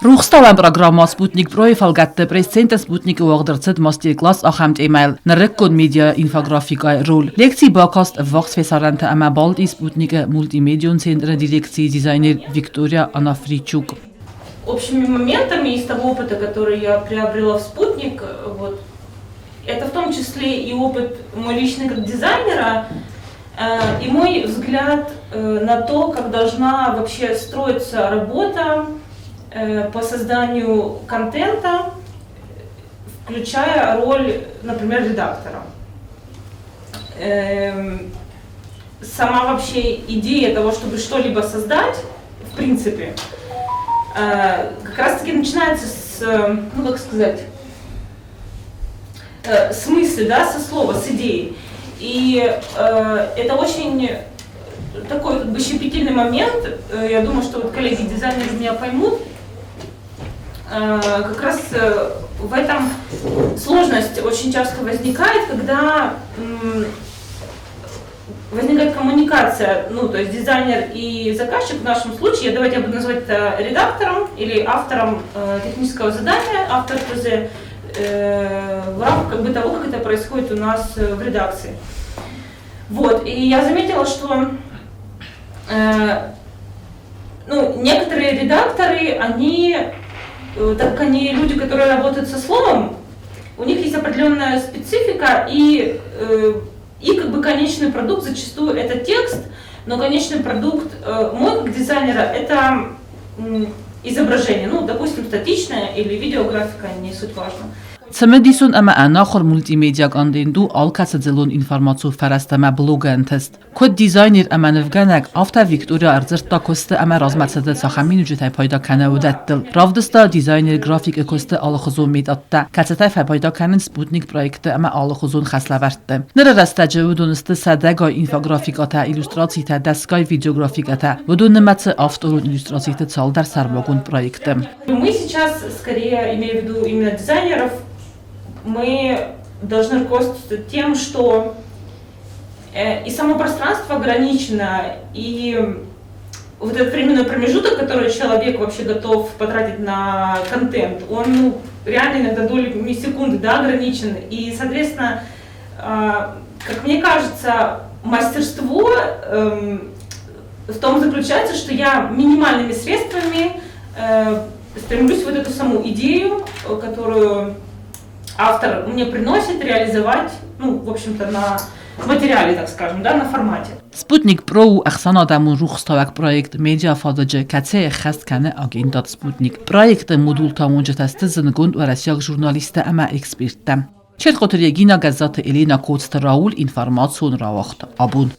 Ruchstauem Programma Sputnik Pro falgatte Präsident Sputnik uagderzet Masterclass achamt email na Rekord Media Infografika Roll. Lekcji Bakast Wachsfesarente ama Baldi Sputnike Multimedion-центра дирекции дизайнер Виктория Анафричук. Общими моментами из того опыта, который я приобрела в Спутник, это в том числе и опыт мой личный как дизайнера, и мой взгляд на то, как должна вообще строиться работа по созданию контента, включая роль, например, редактора. Сама вообще идея того, чтобы что-либо создать, в принципе, как раз-таки начинается с, ну как сказать, с мысли, да, со слова, с идеи. И это очень такой как бы щепетильный момент, я думаю, что вот коллеги-дизайнеры меня поймут. Как раз в этом сложность очень часто возникает, когда возникает коммуникация, ну, то есть дизайнер и заказчик в нашем случае, давайте я буду называть это редактором или автором технического задания, автор ТЗ, в рамках как бы того, как это происходит у нас в редакции. Вот, и я заметила, что ну, некоторые редакторы, они, так как они люди, которые работают со словом, у них есть определенная специфика, и как бы конечный продукт зачастую это текст, но конечный продукт мой как дизайнера это изображение, ну, допустим, статичное или видеографика, не суть важно. Цемедисун ама анахор мультимедиа ганденду алкасадзелон информацию фарастама блоган тест. Код дизайнер ама невганак авто Виктория арзерта косте ама разматсаде сахамин уджетай пайда кана удаттил. Равдста дизайнер график косте алхозон медатта. Кацатай пайда канен Sputnik проекте ама алхозон хаславарте. Нера растаджа удонсте садага инфографиката иллюстрациита дастгай видеографиката. Удоннемаце автору иллюстрациита цал дар сарбагун проекте. Мы сейчас скорее, имею в виду именно дизайнеров, мы должны руководствоваться тем, что и само пространство ограничено, и вот этот временной промежуток, который человек вообще готов потратить на контент, он ну, реально иногда долями секунды, да, ограничен. И, соответственно, как мне кажется, мастерство в том заключается, что я минимальными средствами стремлюсь вот эту саму идею, которую автор мне приносит, реализовать, ну, в общем-то, на материале, так скажем, да, на формате. Sputnik Pro axana damun ruxstavak projekt media fadaje katse khast kane agendat Sputnik projekt modul tamunja tastizn gund و رسیاق ژورنالیست اما اکسپرت. چه خاطر یگینا گزات الینا کوست راول اینفارماسیون را وقت آبون.